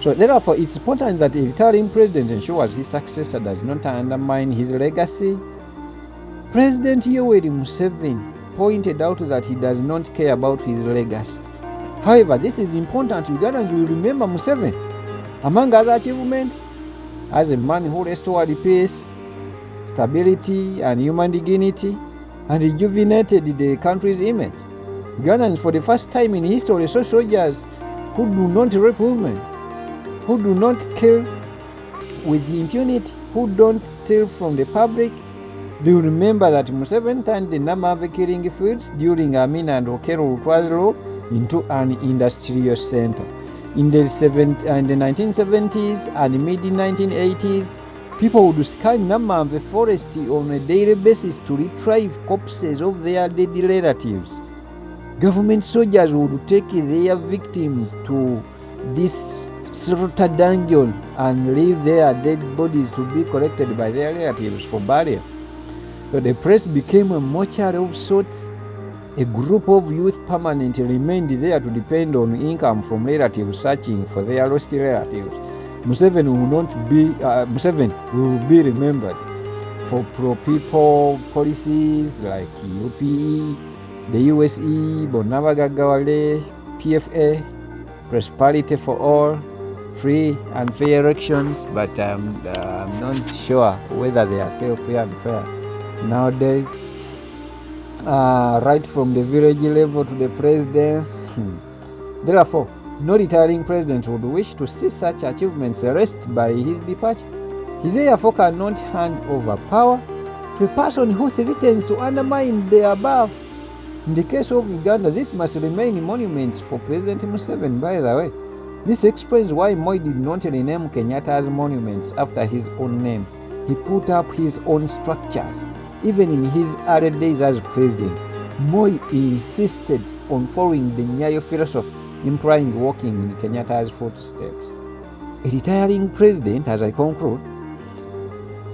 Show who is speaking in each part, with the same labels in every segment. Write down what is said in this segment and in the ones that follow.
Speaker 1: So therefore, it's important that a retiring president ensures his successor does not undermine his legacy. President Yoweri Museveni pointed out that he does not care about his legacy. However, this is important. Ugandans will remember Museveni, among other achievements, as a man who restored peace, stability, and human dignity, and rejuvenated the country's image. Ugandans, for the first time in history, saw soldiers who do not rape women, who do not kill with impunity, who don't steal from the public. They will remember that Museveni turned the Namave killing fields during Amina and Okello Lutwa's rule into an industrial center. In the 1970s and mid-1980s, people would scan Namave forest on a daily basis to retrieve corpses of their dead relatives. Government soldiers would take their victims to this slaughter dungeon and leave their dead bodies to be collected by their relatives for burial. So the place became a mortuary of sorts. A group of youth permanently remained there to depend on income from relatives searching for their lost relatives. Museveni will be remembered for pro-people policies like UPE, the USE, Bonabagagawale, PFA, prosperity for all, free and fair elections, but I'm not sure whether they are still fair and fair nowadays. Right from the village level to the president. Therefore, no retiring president would wish to see such achievements erased by his departure. He therefore cannot hand over power to a person who threatens to undermine the above. In the case of Uganda, this must remain monuments for President Museveni, by the way. This explains why Moi did not rename Kenyatta's monuments after his own name. He put up his own structures. Even in his early days as president, Moi insisted on following the Nyayo philosophy, implying walking in Kenyatta's footsteps. A retiring president, as I conclude,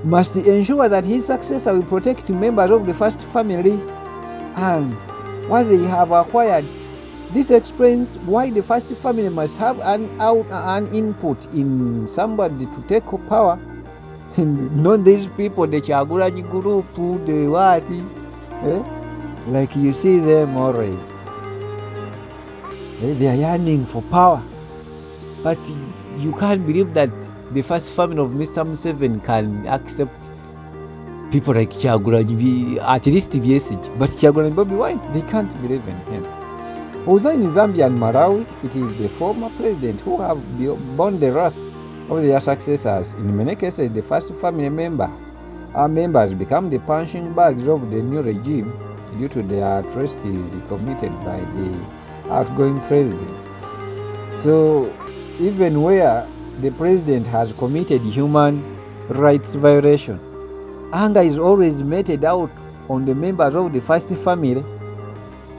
Speaker 1: must ensure that his successor will protect members of the first family and what they have acquired. This explains why the first family must have an input in somebody to take power. Not these people, the Chagulanyi group, the what, like you see them always. They are yearning for power. But you can't believe that the first family of Mr. Museveni can accept people like Chagulanyi, at least VSH. But Chagulanyi Bobi Wine, they can't believe in him. Although in Zambia and Malawi, it is the former president who have borne the wrath of their successors. In many cases, the first family members become the punching bags of the new regime due to their atrocities committed by the outgoing president. So, even where the president has committed human rights violation, anger is always meted out on the members of the first family.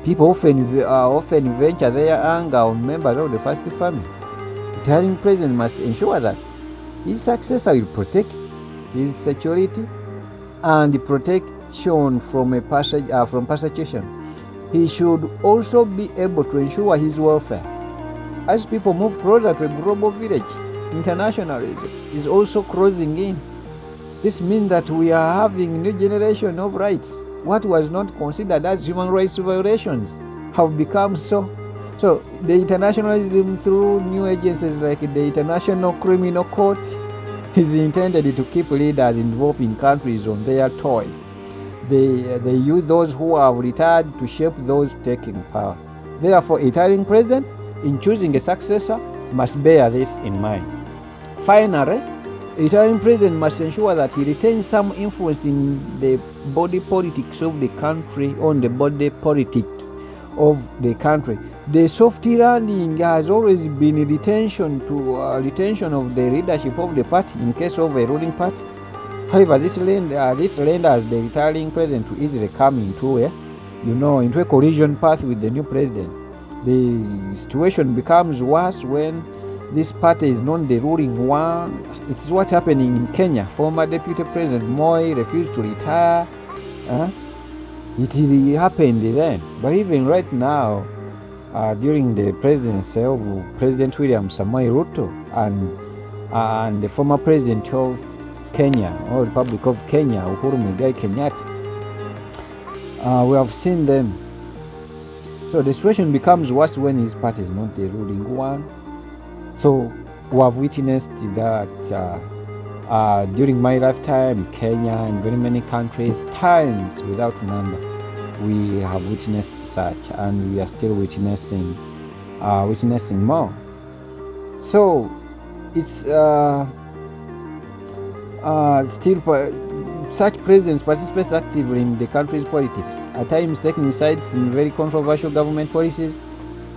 Speaker 1: People often venture their anger on members of the first family. The retiring president must ensure that his successor will protect his security and the protection from persecution. He should also be able to ensure his welfare. As people move closer to a global village, internationalism is also closing in. This means that we are having a new generation of rights. What was not considered as human rights violations have become so. So the internationalism through new agencies like the International Criminal Court is intended to keep leaders involved in countries on their toys. They use those who have retired to shape those taking power. Therefore, a retiring president, in choosing a successor, must bear this in mind. Finally, a retiring president must ensure that he retains some influence in the body politics of the country, The soft landing has always been retention of the leadership of the party in case of a ruling party. However, this renders the retiring president to easily come into a collision path with the new president. The situation becomes worse when this party is not the ruling one. It is what happening in Kenya. Former Deputy President Moi refused to retire. It really happened then. But even right now, during the presidency of President William Samoei Ruto and the former president of Kenya, or Republic of Kenya, Uhuru Muigai Kenyatta. We have seen them. So the situation becomes worse when his party is not the ruling one. So we have witnessed that during my lifetime, Kenya and very many countries, times without number, we have witnessed such, and we are still witnessing more. So it's still such presidents participate actively in the country's politics, at times taking sides in very controversial government policies.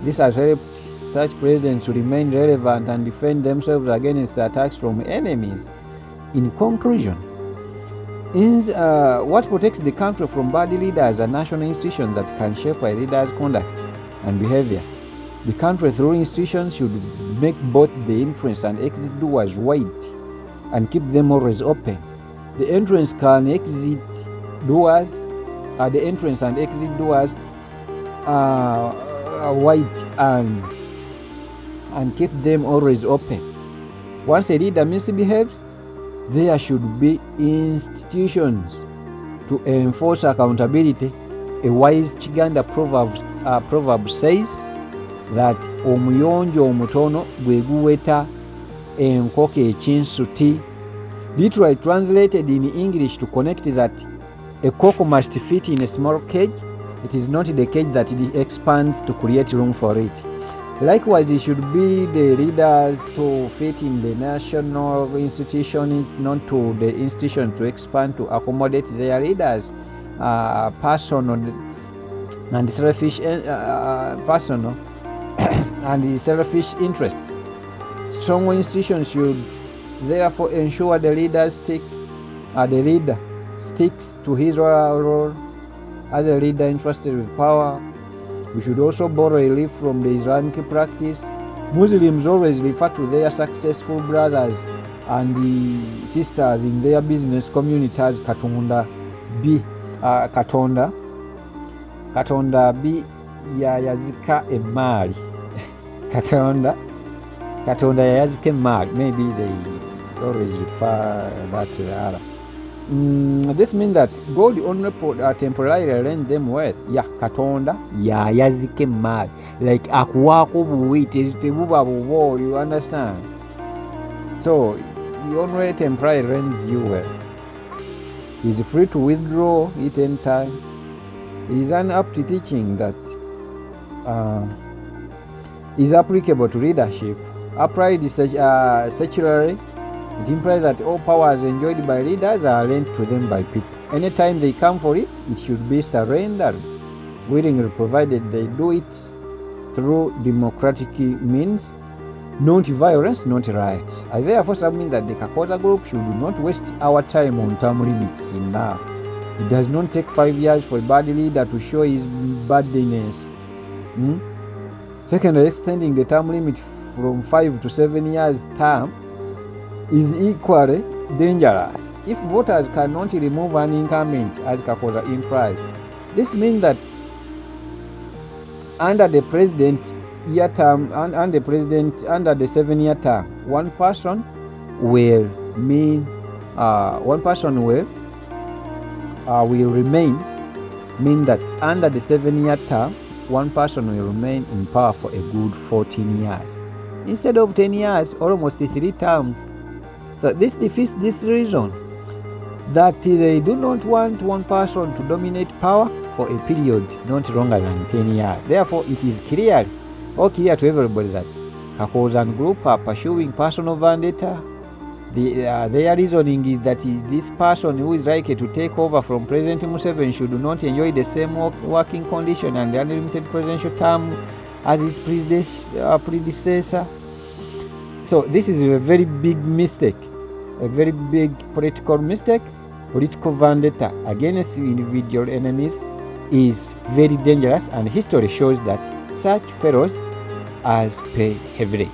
Speaker 1: This has helped such presidents to remain relevant and defend themselves against attacks from enemies. In conclusion, what protects the country from bad leaders are national institutions that can shape a leader's conduct and behavior. The country's ruling institutions should make both the entrance and exit doors wide and keep them always open. The entrance and exit doors are wide and keep them always open. Once a leader misbehaves, there should be institutions to enforce accountability. A wise Chiganda proverb says that omuyonjo omutono gwe guweta enkoko ekinsuti. Literally translated in English to connect that a cock must fit in a small cage. It is not the cage that it expands to create room for it. Likewise, it should be the leaders to fit in the national institutions, not to the institution to expand to accommodate their leaders' personal and selfish selfish interests. Strong institutions should therefore ensure the leader sticks to his role as a leader entrusted with power. We should also borrow a leaf from the Islamic practice. Muslims always refer to their successful brothers and the sisters in their business community as Katonda bi yayazika emali. Katonda yayazika emali. Maybe they always refer that to Allah. This means that God only temporarily lends them wealth. Katonda yayazika emali, like akuwako buwi tebuba bubo, you understand? So he only temporarily lends you wealth. He is free to withdraw it any time. It is an apt teaching that is applicable to leadership. Applied secularly, it implies that all powers enjoyed by leaders are lent to them by people. Anytime they come for it, it should be surrendered willingly, provided they do it through democratic means, not violence, not riots. I therefore submit that the Kakoza group should not waste our time on term limits now. It does not take 5 years for a bad leader to show his badness. Secondly, extending the term limit from 5 to 7 years term is equally dangerous if voters cannot remove an incumbent, as Kakoza implies. This means that under the 7-year term, one person will remain. Mean that under the 7-year term, one person will remain in power for a good 14 years instead of 10 years, almost 3 terms. So this defeats this reason that they do not want one person to dominate power for a period not longer than 10 years. Therefore, it is clear to everybody that Kakoza and group are pursuing personal vendetta. Their reasoning is that this person who is likely to take over from President Museveni should not enjoy the same working condition and the unlimited presidential term as his predecessor. So this is a very big mistake, a very big political mistake. Political vendetta against individual enemies is very dangerous, and history shows that such fellows has paid heavily.